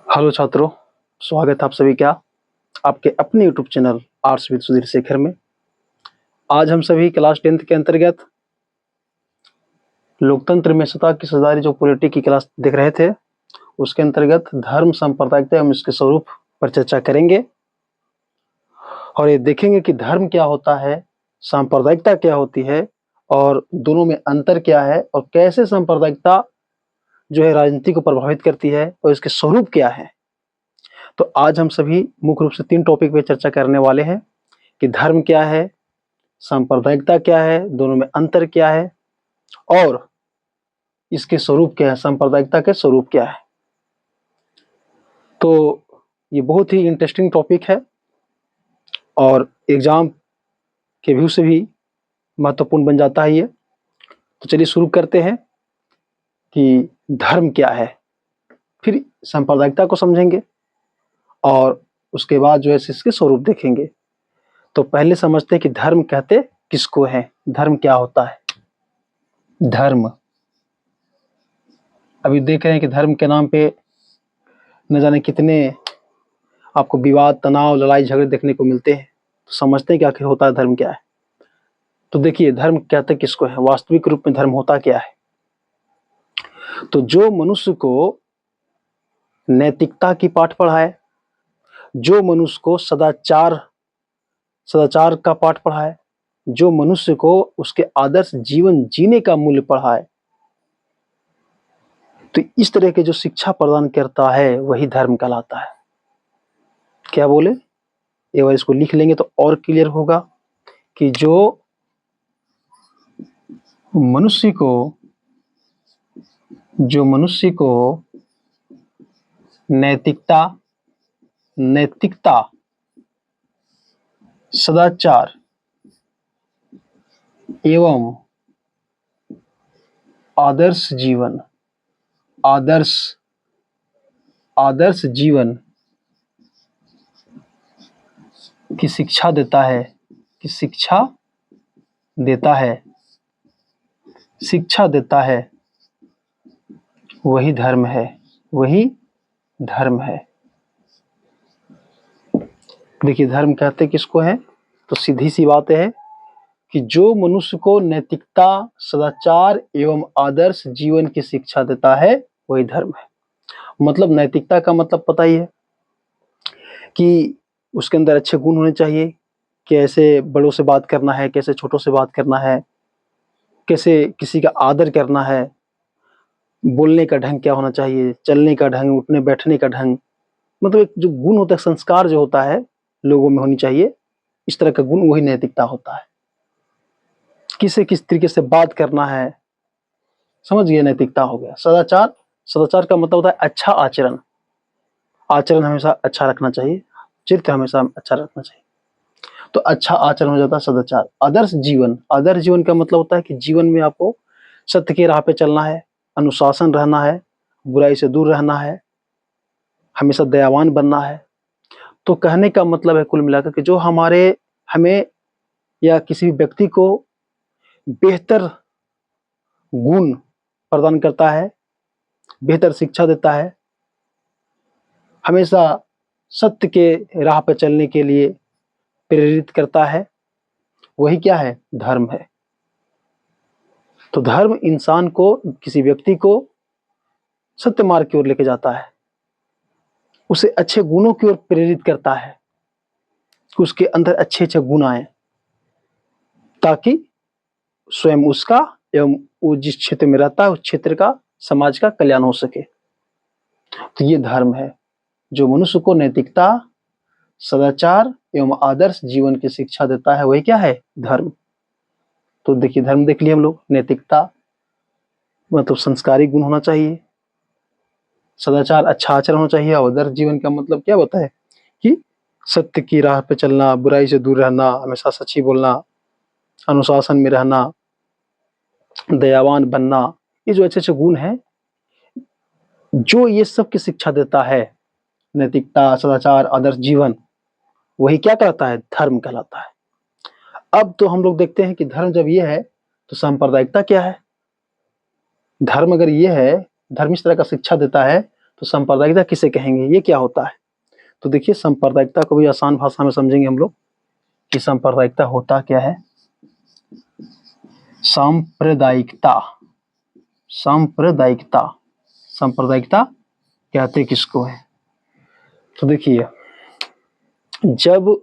Hello छात्रों, स्वागत है आप सभी का आपके अपने YouTube channel arts with Sudhir Shekhar में। आज हम सभी क्लास 10th के अंतर्गत लोकतंत्र में सत्ता की साझेदारी जो पॉलिटी की क्लास देख रहे थे, उसके अंतर्गत धर्म सांप्रदायिकता एवं इसके स्वरूप पर चर्चा करेंगे और ये देखेंगे कि धर्म क्या होता है, सांप्रदायिकता क्या होती है और दोनों में अंतर क्या है और कैसे सांप्रदायिकता जो है राजनीति को प्रभावित करती है और इसके स्वरूप क्या है। तो आज हम सभी मुख्य रूप से 3 टॉपिक पे चर्चा करने वाले हैं कि धर्म क्या है, सांप्रदायिकता क्या है, दोनों में अंतर क्या है और इसके स्वरूप क्या है, सांप्रदायिकता के स्वरूप क्या है। तो ये बहुत ही इंटरेस्टिंग टॉपिक है और एग्जाम के व्यू से भी महत्वपूर्ण बन जाता है ये। तो चलिए शुरू करते हैं कि धर्म क्या है, फिर सांप्रदायिकता को समझेंगे और उसके बाद जो है इसके स्वरूप देखेंगे। तो पहले समझते हैं कि धर्म कहते किसको है, धर्म क्या होता है। धर्म, अभी देख रहे हैं कि धर्म के नाम पे न जाने कितने आपको विवाद, तनाव, लड़ाई झगड़े देखने को मिलते हैं। तो समझते हैं कि आखिर होता है धर्म क्या है। तो देखिए, धर्म कहते किसको है, वास्तविक रूप में धर्म होता क्या है। तो जो मनुष्य को नैतिकता की पाठ पढ़ाए, जो मनुष्य को सदाचार का पाठ पढ़ाए, जो मनुष्य को उसके आदर्श जीवन जीने का मूल्य पढ़ाए, तो इस तरह के जो शिक्षा प्रदान करता है वही धर्म कहलाता है। क्या बोले, एक बार इसको लिख लेंगे तो और क्लियर होगा कि जो मनुष्य को नैतिकता, सदाचार एवं आदर्श जीवन की शिक्षा देता है, वही धर्म है। देखिए, धर्म कहते किसको है, तो सीधी सी बात है कि जो मनुष्य को नैतिकता, सदाचार एवं आदर्श जीवन की शिक्षा देता है वही धर्म है। मतलब नैतिकता का मतलब पता ही है कि उसके अंदर अच्छे गुण होने चाहिए, कैसे बड़ों से बात करना है, कैसे छोटों से बात करना है, कैसे किसी का आदर करना है, बोलने का ढंग क्या होना चाहिए, चलने का ढंग, उठने बैठने का ढंग, मतलब एक जो गुण होता है, संस्कार जो होता है लोगों में होनी चाहिए, इस तरह का गुण वही नैतिकता होता है। किसे किस तरीके से बात करना है, समझ गए, नैतिकता हो गया। सदाचार का मतलब होता है अच्छा आचरण हमेशा अच्छा रखना चाहिए, चित्त हमेशा अच्छा रखना चाहिए, तो अच्छा आचरण हो जाता है सदाचार। आदर्श जीवन का मतलब होता है कि जीवन में आपको सत्य के राह पे चलना है, अनुशासन रहना है, बुराई से दूर रहना है, हमेशा दयावान बनना है। तो कहने का मतलब है कुल मिलाकर कि जो हमें या किसी भी व्यक्ति को बेहतर गुण प्रदान करता है, बेहतर शिक्षा देता है, हमेशा सत्य के राह पर चलने के लिए प्रेरित करता है, वही क्या है, धर्म है। तो धर्म इंसान को, किसी व्यक्ति को सत्य मार्ग की ओर लेके जाता है, उसे अच्छे गुणों की ओर प्रेरित करता है कि उसके अंदर अच्छे अच्छे गुण आए, ताकि स्वयं उसका एवं वो जिस क्षेत्र में रहता है उस क्षेत्र का, समाज का कल्याण हो सके। तो ये धर्म है जो मनुष्य को नैतिकता, सदाचार एवं आदर्श जीवन की शिक्षा देता है, वही क्या है, धर्म। तो देखिए, धर्म देख लिए हम लोग, नैतिकता मतलब संस्कारी गुण होना चाहिए, सदाचार अच्छा आचरण होना चाहिए, और आदर्श जीवन का मतलब क्या होता है कि सत्य की राह पे चलना, बुराई से दूर रहना, हमेशा सच्ची बोलना, अनुशासन में रहना, दयावान बनना। ये जो अच्छे अच्छे गुण हैं, जो ये सब की शिक्षा देता है, नैतिकता, सदाचार, आदर्श जीवन, वही क्या कहलाता है, धर्म कहलाता है। अब तो हम लोग देखते हैं कि धर्म जब ये है तो सांप्रदायिकता क्या है। धर्म अगर ये है, धर्म इस तरह का शिक्षा देता है, तो सांप्रदायिकता किसे कहेंगे, ये क्या होता है? तो देखिए सांप्रदायिकता को भी आसान भाषा में समझेंगे हम लोग कि सांप्रदायिकता होता क्या है। सांप्रदायिकता सांप्रदायिकता सांप्रदायिकता कहते किसको है? तो देखिए, जब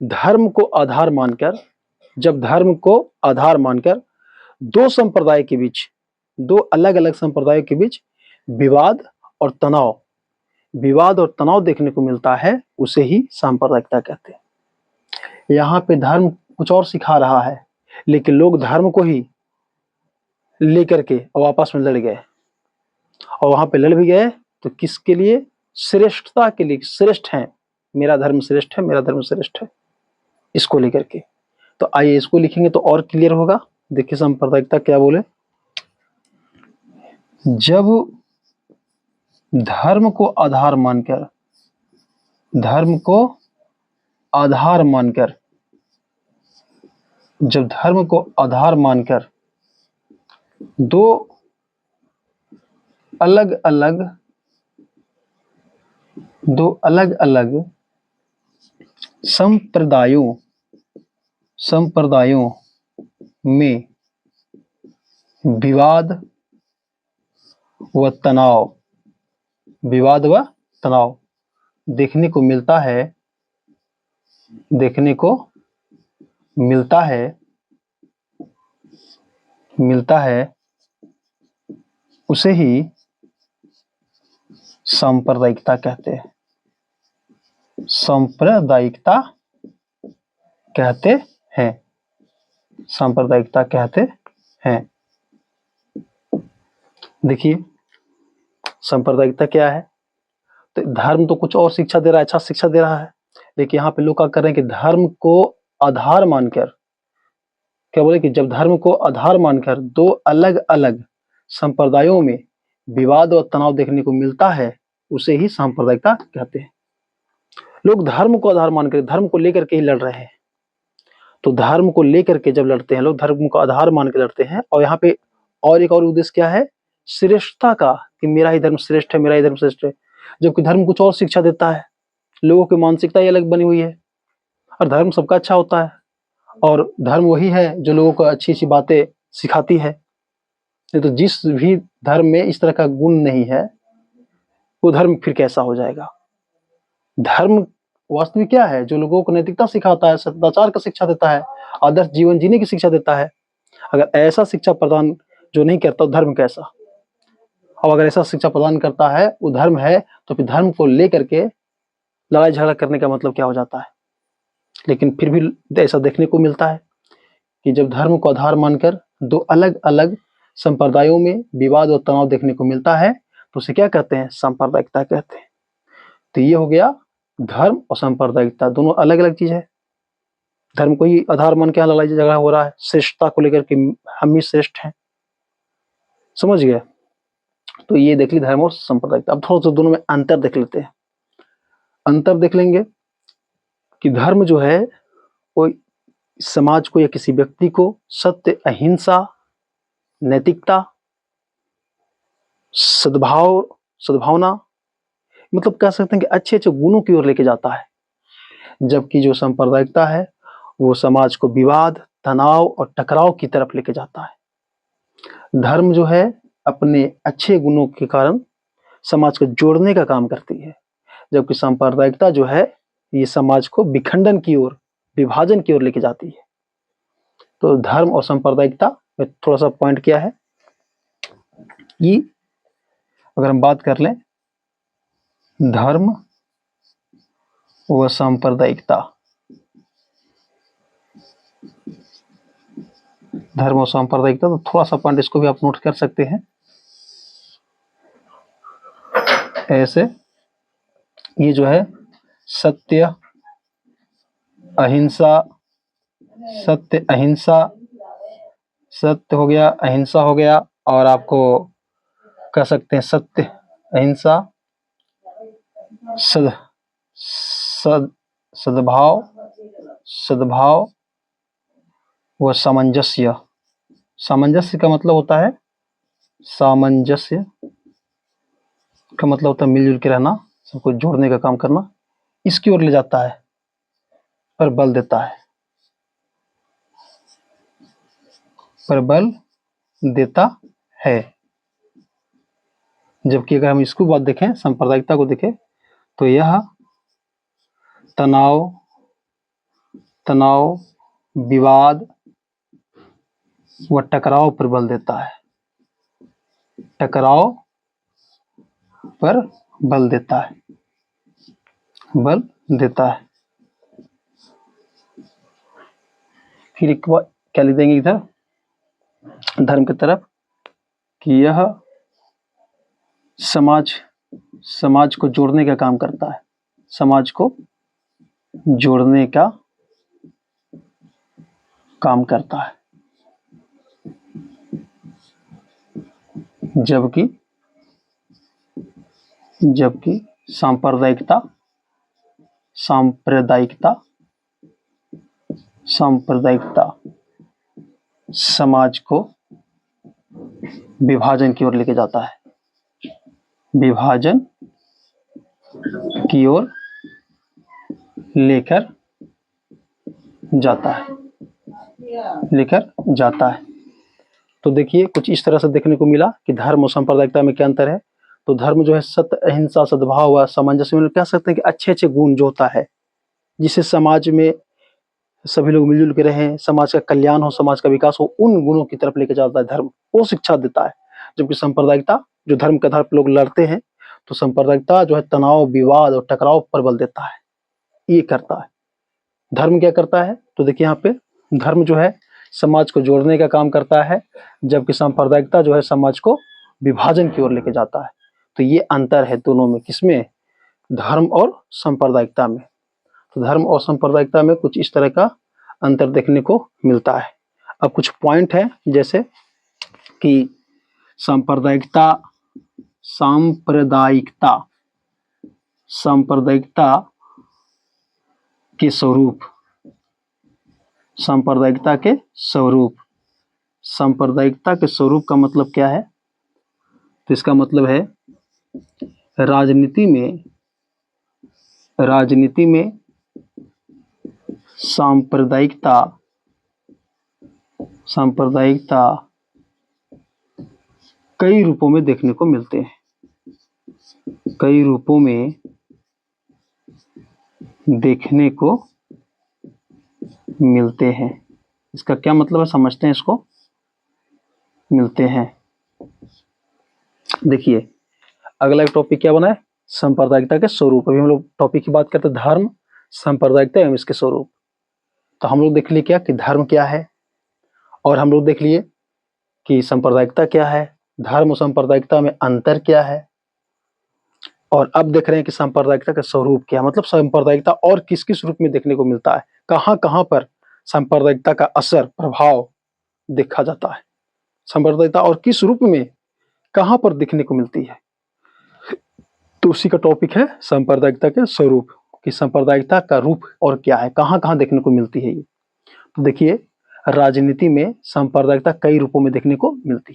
धर्म को आधार मानकर दो संप्रदाय के बीच, दो अलग अलग संप्रदायों के बीच विवाद और तनाव देखने को मिलता है, उसे ही सांप्रदायिकता कहते हैं। यहाँ पे धर्म कुछ और सिखा रहा है, लेकिन लोग धर्म को ही लेकर के और आपस में लड़ गए, और वहां पे लड़ भी गए तो किसके लिए? श्रेष्ठता के लिए। श्रेष्ठ है, मेरा धर्म श्रेष्ठ है, मेरा धर्म श्रेष्ठ है, इसको लेकर के। तो आइए इसको लिखेंगे तो और क्लियर होगा। देखिए सांप्रदायिकता क्या बोले, जब धर्म को आधार मानकर दो अलग अलग संप्रदायों में विवाद व तनाव देखने को मिलता है, उसे ही सांप्रदायिकता कहते हैं। सांप्रदायिकता कहते हैं। देखिए सांप्रदायिकता क्या है? तो धर्म तो कुछ और शिक्षा दे रहा है, अच्छा शिक्षा दे रहा है, लेकिन यहाँ पे लोग क्या कर रहे हैं कि धर्म को आधार मानकर, क्या बोले कि जब धर्म को आधार मानकर दो अलग अलग संप्रदायों में विवाद और तनाव देखने को मिलता है, उसे ही सांप्रदायिकता कहते हैं। लोग धर्म को आधार मानकर, धर्म को लेकर के ही लड़ रहे हैं। तो धर्म को लेकर के जब लड़ते हैं लोग, धर्म को आधार मान के लड़ते हैं, और यहाँ पे और एक और उद्देश्य क्या है? श्रेष्ठता का, कि मेरा ही धर्म श्रेष्ठ है, मेरा ही धर्म श्रेष्ठ है। जबकि धर्म कुछ और शिक्षा देता है, लोगों की मानसिकता ही अलग बनी हुई है, और धर्म सबका अच्छा होता है, और धर्म वही है जो लोगों को अच्छी अच्छी बातें सिखाती है। नहीं तो जिस भी धर्म में इस तरह का गुण नहीं है, वो धर्म फिर कैसा हो जाएगा? धर्म वास्तविक क्या है? जो लोगों को नैतिकता सिखाता है, सदाचार का शिक्षा देता है, आदर्श जीवन जीने की शिक्षा देता है। अगर ऐसा शिक्षा प्रदान जो नहीं करता, धर्म कैसा? और अगर ऐसा शिक्षा प्रदान करता है वो धर्म है, तो फिर धर्म को लेकर के लड़ाई झगड़ा करने का मतलब क्या हो जाता है? लेकिन फिर भी ऐसा देखने को मिलता है कि जब धर्म को आधार मानकर दो अलग अलग संप्रदायों में विवाद और तनाव देखने को मिलता है, तो उसे क्या कहते हैं? सांप्रदायिकता कहते हैं। तो ये हो गया, धर्म और सांप्रदायिकता दोनों अलग अलग चीज है। धर्म को ही आधार मान के यहाँ लड़ाई झगड़ा हो रहा है, श्रेष्ठता को लेकर के हम ही श्रेष्ठ हैं, समझ गए? तो ये देख ली धर्म और सांप्रदायिकता। अब थोड़ा सा दोनों में अंतर देख लेते हैं। अंतर देख लेंगे कि धर्म जो है वो समाज को या किसी व्यक्ति को सत्य, अहिंसा, नैतिकता, सद्भावना, मतलब कह सकते हैं कि अच्छे अच्छे गुणों की ओर लेके जाता है। जबकि जो सांप्रदायिकता है वो समाज को विवाद, तनाव और टकराव की तरफ लेके जाता है। धर्म जो है अपने अच्छे गुणों के कारण समाज को जोड़ने का काम करती है, जबकि सांप्रदायिकता जो है ये समाज को विखंडन की ओर, विभाजन की ओर लेके जाती है। तो धर्म और सांप्रदायिकता में थोड़ा सा पॉइंट क्या है कि अगर हम बात कर लें धर्म व सांप्रदायिकता, धर्म और सांप्रदायिकता, तो थोड़ा सा पॉइंट इसको भी आप नोट कर सकते हैं ऐसे। ये जो है सत्य, अहिंसा, सत्य हो गया, अहिंसा हो गया, और आपको कह सकते हैं सत्य, अहिंसा, सद्भाव व सामंजस्य। सामंजस्य का मतलब होता है सामंजस्य, का मतलब होता है मिलजुल के रहना, सबको जोड़ने का काम करना, इसकी ओर ले जाता है, पर बल देता है, पर बल देता है। जबकि अगर हम इसको बात देखें, सांप्रदायिकता को देखें, तो यह तनाव, विवाद व टकराव पर बल देता है, टकराव पर बल देता है, बल देता है। फिर एक बार क्या लिख देंगे इधर धर्म की तरफ, कि यह समाज को जोड़ने का काम करता है, समाज को जोड़ने का काम करता है। जबकि सांप्रदायिकता समाज को विभाजन की ओर लेके जाता है, विभाजन की ओर लेकर जाता है। तो देखिए कुछ इस तरह से देखने को मिला कि धर्म और सांप्रदायिकता में क्या अंतर है। तो धर्म जो है सत्य, अहिंसा, सद्भाव व सामंजस्य में कह सकते हैं कि अच्छे अच्छे गुण जो होता है, जिससे समाज में सभी लोग मिलजुल के रहें, समाज का कल्याण हो, समाज का विकास हो, उन गुणों की तरफ लेके जाता है धर्म, वो शिक्षा देता है। जबकि सांप्रदायिकता, जो धर्म के आधार पर लोग लड़ते हैं, तो सांप्रदायिकता जो है तनाव, विवाद और टकराव पर बल देता है, ये करता है। धर्म क्या करता है, तो देखिए यहाँ पे धर्म जो है समाज को जोड़ने का काम करता है, जबकि सांप्रदायिकता जो है समाज को विभाजन की ओर लेके जाता है। तो ये अंतर है दोनों में, किसमें, धर्म और सांप्रदायिकता में। तो धर्म और सांप्रदायिकता में कुछ इस तरह का अंतर देखने को मिलता है। अब कुछ पॉइंट है, जैसे कि सांप्रदायिकता के स्वरूप, सांप्रदायिकता के स्वरूप का मतलब क्या है, तो इसका मतलब है राजनीति में सांप्रदायिकता कई रूपों में देखने को मिलते हैं, कई रूपों में देखने को मिलते हैं। इसका क्या मतलब है, समझते हैं इसको, मिलते हैं। देखिए अगला एक टॉपिक क्या बना है, सांप्रदायिकता के स्वरूप। अभी हम लोग टॉपिक की बात करते हैं धर्म, सांप्रदायिकता एवं इसके स्वरूप। तो हम लोग देख लिए क्या कि धर्म क्या है, और हम लोग देख लिए कि सांप्रदायिकता क्या है, धर्म और सांप्रदायिकता में अंतर क्या है, और अब देख रहे हैं कि सांप्रदायिकता का स्वरूप क्या है, मतलब सांप्रदायिकता और किस किस रूप में देखने को मिलता है, कहाँ कहाँ पर सांप्रदायिकता का असर, प्रभाव देखा जाता है, सांप्रदायिकता और किस रूप में कहाँ पर देखने को मिलती है। तो उसी का टॉपिक है सांप्रदायिकता के स्वरूप, कि सांप्रदायिकता का रूप और क्या है, कहाँ कहाँ देखने को मिलती है ये। तो देखिए राजनीति में सांप्रदायिकता कई रूपों में देखने को मिलती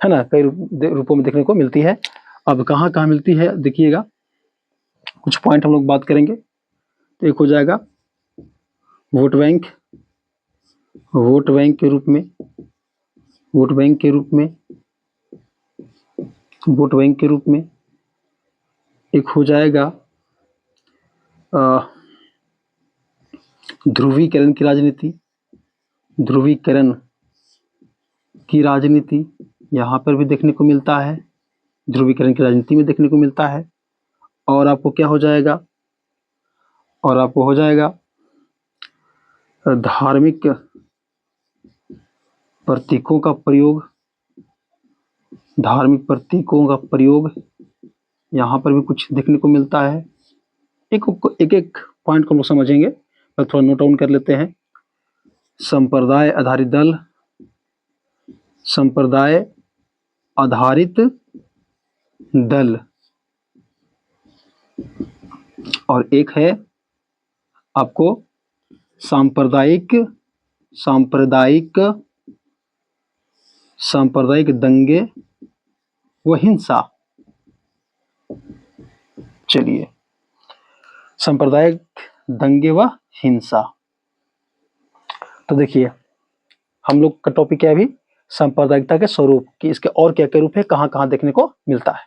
है ना, कई रूपों में देखने को मिलती है। अब कहाँ कहाँ मिलती है देखिएगा, कुछ पॉइंट हम लोग बात करेंगे। तो एक हो जाएगा वोट बैंक के रूप में, वोट बैंक के रूप में एक हो जाएगा ध्रुवीकरण की राजनीति, यहाँ पर भी देखने को मिलता है, ध्रुवीकरण की राजनीति में देखने को मिलता है। और आपको क्या हो जाएगा, और आपको हो जाएगा धार्मिक प्रतीकों का प्रयोग, यहाँ पर भी कुछ देखने को मिलता है। एक एक पॉइंट को हम लोग समझेंगे, पर थोड़ा नोट डाउन कर लेते हैं। संप्रदाय आधारित दल, और एक है आपको सांप्रदायिक दंगे व हिंसा। चलिए, सांप्रदायिक दंगे व हिंसा। तो देखिए, हम लोग का टॉपिक क्या है अभी, सांप्रदायिकता के स्वरूप, कि इसके और क्या क्या रूप है, कहाँ कहाँ देखने को मिलता है।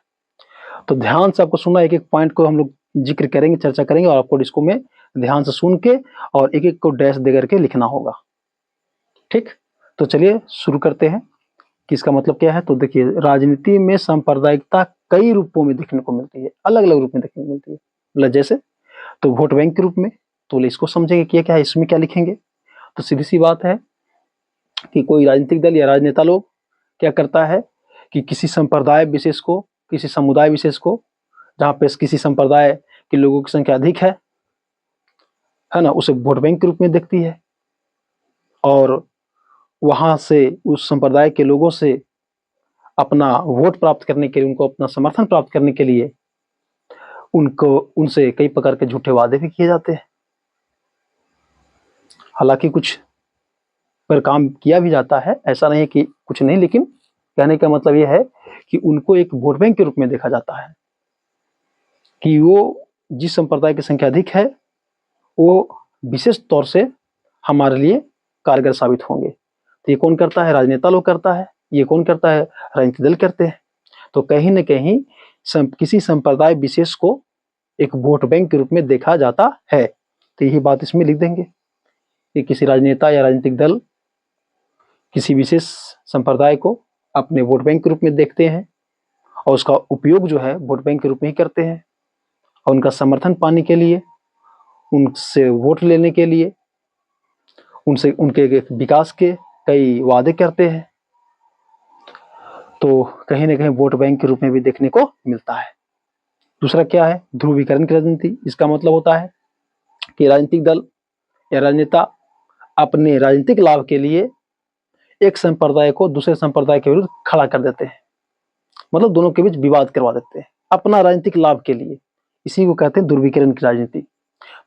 तो ध्यान से आपको सुनना, एक एक पॉइंट को हम लोग जिक्र करेंगे, चर्चा करेंगे, और आपको इसको में ध्यान से सुन के और एक एक को डैश दे करके लिखना होगा। ठीक, तो चलिए शुरू करते हैं कि इसका मतलब क्या है। तो देखिए, राजनीति में सांप्रदायिकता कई रूपों में देखने को मिलती है, अलग अलग रूप में देखने को मिलती है। मतलब जैसे, तो वोट बैंक के रूप में, तो इसको समझेंगे कि क्या है, इसमें क्या लिखेंगे। तो सीधी सी बात है कि कोई राजनीतिक दल या राजनेता लोग क्या करता है कि किसी संप्रदाय विशेष को, किसी समुदाय विशेष को, जहाँ पे किसी संप्रदाय के लोगों की संख्या अधिक है ना, उसे वोट बैंक के रूप में देखती है, और वहां से उस संप्रदाय के लोगों से अपना वोट प्राप्त करने के लिए, उनको अपना समर्थन प्राप्त करने के लिए उनको उनसे कई प्रकार के झूठे वादे भी किए जाते हैं। हालांकि कुछ पर काम किया भी जाता है, ऐसा नहीं कि कुछ नहीं, लेकिन कहने का मतलब यह है कि उनको एक वोट बैंक के रूप में देखा जाता है कि वो जिस संप्रदाय की संख्या अधिक है वो विशेष तौर से हमारे लिए कारगर साबित होंगे। तो ये कौन करता है, राजनेता लोग करता है। ये कौन करता है, राजनीतिक दल करते हैं। तो कहीं न कहीं किसी संप्रदाय विशेष को एक वोट बैंक के रूप में देखा जाता है। तो यही बात इसमें लिख देंगे कि किसी राजनेता या राजनीतिक दल किसी विशेष संप्रदाय को अपने वोट बैंक के रूप में देखते हैं, और उसका उपयोग जो है वोट बैंक के रूप में ही करते हैं, और उनका समर्थन पाने के लिए, उनसे वोट लेने के लिए, उनसे उनके विकास के कई वादे करते हैं। तो कहीं ना कहीं वोट बैंक के रूप में भी देखने को मिलता है। दूसरा क्या है, ध्रुवीकरण की राजनीति। इसका मतलब होता है कि राजनीतिक दल या राजनेता अपने राजनीतिक लाभ के लिए एक संप्रदाय को दूसरे संप्रदाय के विरुद्ध खड़ा कर देते हैं, मतलब दोनों के बीच विवाद करवा देते हैं अपना राजनीतिक लाभ के लिए। इसी को कहते हैं ध्रुवीकरण की राजनीति।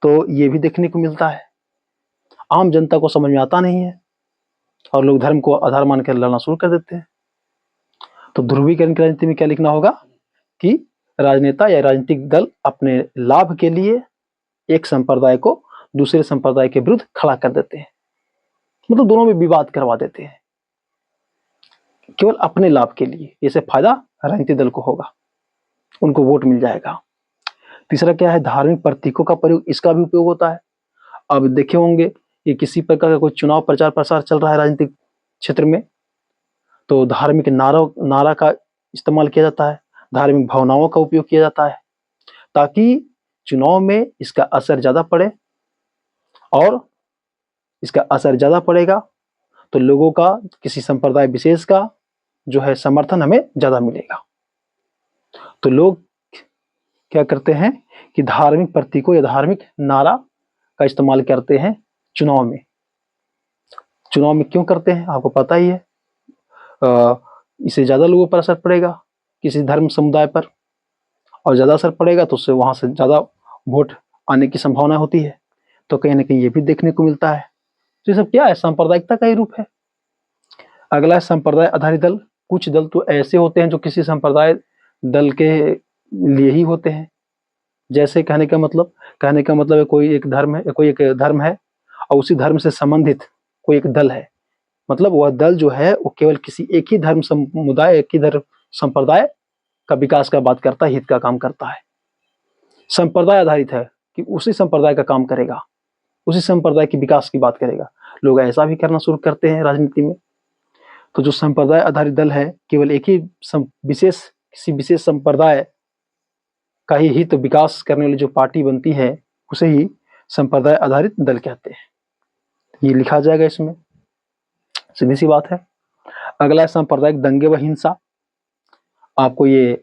तो ये भी देखने को मिलता है। आम जनता को समझ में आता नहीं है और लोग धर्म को आधार मानकर लड़ना शुरू कर देते हैं। तो ध्रुवीकरण की राजनीति में क्या लिखना होगा कि राजनेता या राजनीतिक दल अपने लाभ के लिए एक संप्रदाय को दूसरे संप्रदाय के विरुद्ध खड़ा कर देते हैं, मतलब दोनों में विवाद करवा देते हैं केवल अपने लाभ के लिए। इससे फायदा राजनीतिक दल को होगा, उनको वोट मिल जाएगा। तीसरा क्या है, धार्मिक प्रतीकों का प्रयोग। इसका भी उपयोग होता है। अब देखे होंगे कि किसी प्रकार का कोई चुनाव प्रचार प्रसार चल रहा है राजनीतिक क्षेत्र में, तो धार्मिक नारा का इस्तेमाल किया जाता है, धार्मिक भावनाओं का उपयोग किया जाता है, ताकि चुनाव में इसका असर ज्यादा पड़े, और इसका असर ज्यादा पड़ेगा तो लोगों का, किसी संप्रदाय विशेष का जो है समर्थन हमें ज्यादा मिलेगा। तो लोग क्या करते हैं कि धार्मिक प्रतीकों या धार्मिक नारा का इस्तेमाल करते हैं चुनाव में। चुनाव में क्यों करते हैं आपको पता ही है, इससे ज्यादा लोगों पर असर पड़ेगा किसी धर्म समुदाय पर, और ज्यादा असर पड़ेगा तो उससे वहां से ज्यादा वोट आने की संभावना होती है। तो कहीं ना कहीं ये भी देखने को मिलता है। तो ये सब क्या है, सांप्रदायिकता का ही रूप है। अगला है संप्रदाय आधारित दल। कुछ दल तो ऐसे होते हैं जो किसी संप्रदाय दल के लिए ही होते हैं। जैसे कहने का मतलब है कोई एक धर्म है और उसी धर्म से संबंधित कोई एक दल है, मतलब वह दल जो है वो केवल किसी एक ही धर्म समुदाय, एक ही धर्म संप्रदाय का विकास का बात करता है, हित का काम करता है। संप्रदाय आधारित है कि उसी संप्रदाय का काम करेगा, उसी संप्रदाय के विकास की बात करेगा। लोग ऐसा भी करना शुरू करते हैं राजनीति में। तो जो संप्रदाय आधारित दल है, केवल एक ही किसी विशेष संप्रदाय का ही हित विकास करने वाली जो पार्टी बनती है, उसे ही संप्रदाय आधारित दल कहते हैं। ये लिखा जाएगा इसमें, सीधी सी बात है। अगला है सांप्रदायिक दंगे व हिंसा। आपको ये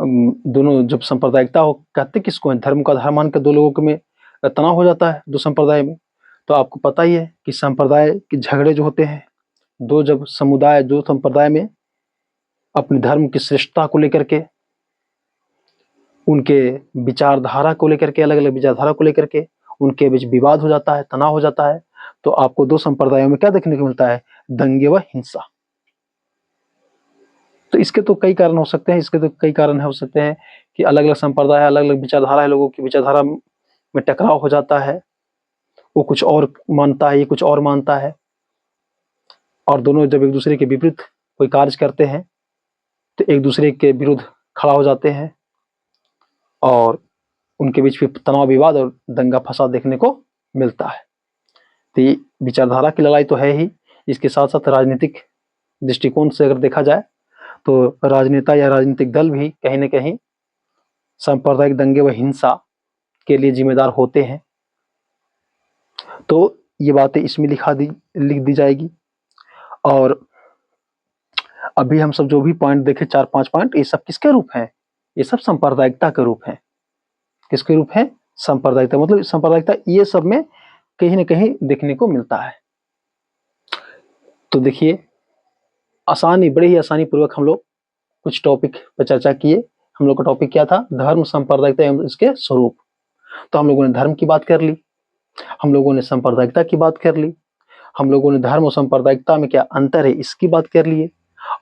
दोनों जब सांप्रदायिकता हो, कहते किसको है, धर्म का आधार मानकर दो लोगों में तनाव हो जाता है, दो संप्रदाय में। तो आपको पता ही है कि संप्रदाय के झगड़े जो होते हैं, दो संप्रदाय में अपने धर्म की श्रेष्ठता को लेकर के, उनके विचारधारा को लेकर के, अलग अलग विचारधारा को लेकर के उनके बीच विवाद हो जाता है, तनाव हो जाता है। तो आपको दो संप्रदायों में क्या देखने को मिलता है, दंगे व हिंसा। तो इसके तो कई कारण हो सकते हैं, इसके तो कई कारण हो सकते हैं कि अलग अलग संप्रदाय है, अलग अलग विचारधारा है, लोगों की विचारधारा में टकराव हो जाता है, वो कुछ और मानता है, ये कुछ और मानता है, और दोनों जब एक दूसरे के विपरीत कोई कार्य करते हैं तो एक दूसरे के विरुद्ध खड़ा हो जाते हैं और उनके बीच फिर तनाव विवाद और दंगा फसाद देखने को मिलता है। तो ये विचारधारा की लड़ाई तो है ही, इसके साथ साथ राजनीतिक दृष्टिकोण से अगर देखा जाए तो राजनेता या राजनीतिक दल भी कहीं न कहीं सांप्रदायिक दंगे व हिंसा के लिए जिम्मेदार होते हैं। तो ये बातें इसमें लिख दी जाएगी। और अभी हम सब जो भी पॉइंट देखे 4-5 पॉइंट, ये सब किसके रूप हैं? ये सब सांप्रदायिकता के रूप हैं। किसके रूप है? सांप्रदायिकता। मतलब सांप्रदायिकता ये सब में कहीं न कहीं देखने को मिलता है। तो देखिए, बड़े ही आसानी पूर्वक हम लोग कुछ टॉपिक पर चर्चा किए। हम लोग का टॉपिक क्या था? धर्म, सांप्रदायिकता एवं इसके स्वरूप। तो हम लोगों ने धर्म की बात कर ली, हम लोगों ने सांप्रदायिकता की बात कर ली, हम लोगों ने धर्म और सांप्रदायिकता में क्या अंतर है इसकी बात कर लिए,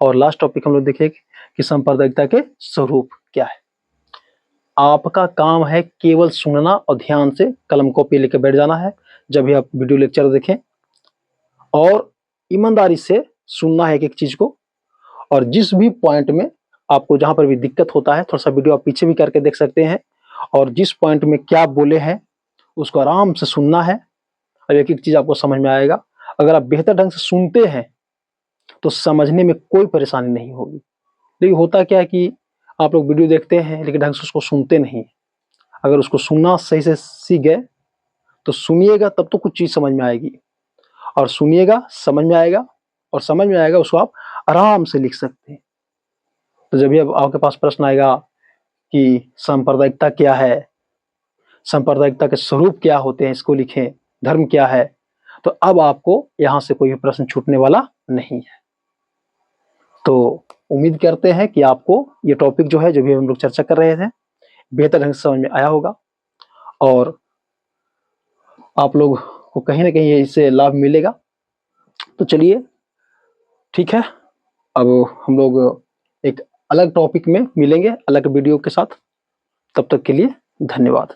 और लास्ट टॉपिक हम लोग देखेंगे कि सांप्रदायिकता के स्वरूप क्या है। आपका काम है केवल सुनना और ध्यान से कलम कॉपी लेकर बैठ जाना है जब भी आप वीडियो लेक्चर देखें, और ईमानदारी से सुनना है एक एक चीज को। और जिस भी पॉइंट में आपको जहां पर भी दिक्कत होता है, थोड़ा सा वीडियो आप पीछे भी करके देख सकते हैं, और जिस पॉइंट में क्या बोले हैं उसको आराम से सुनना है और एक एक चीज आपको समझ में आएगा। अगर आप बेहतर ढंग से सुनते हैं तो समझने में कोई परेशानी नहीं होगी। लेकिन होता क्या है कि आप लोग वीडियो देखते हैं लेकिन ढंग से उसको सुनते नहीं। अगर उसको सुनना सही से सीख गए तो सुनिएगा तब तो कुछ चीज समझ में आएगी, और सुनिएगा समझ में आएगा, और समझ में आएगा उसको आप आराम से लिख सकते हैं। तो जब भी आपके पास प्रश्न आएगा कि सांप्रदायिकता क्या है, सांप्रदायिकता के स्वरूप क्या होते हैं, इसको लिखें, धर्म क्या है, तो अब आपको यहां से कोई भी प्रश्न छूटने वाला नहीं है। तो उम्मीद करते हैं कि आपको ये टॉपिक जो है, जो भी हम लोग चर्चा कर रहे थे, बेहतर ढंग से समझ में आया होगा, और आप लोग को कहीं ना कहीं इससे लाभ मिलेगा। तो चलिए ठीक है, अब हम लोग एक अलग टॉपिक में मिलेंगे, अलग वीडियो के साथ। तब तक के लिए धन्यवाद।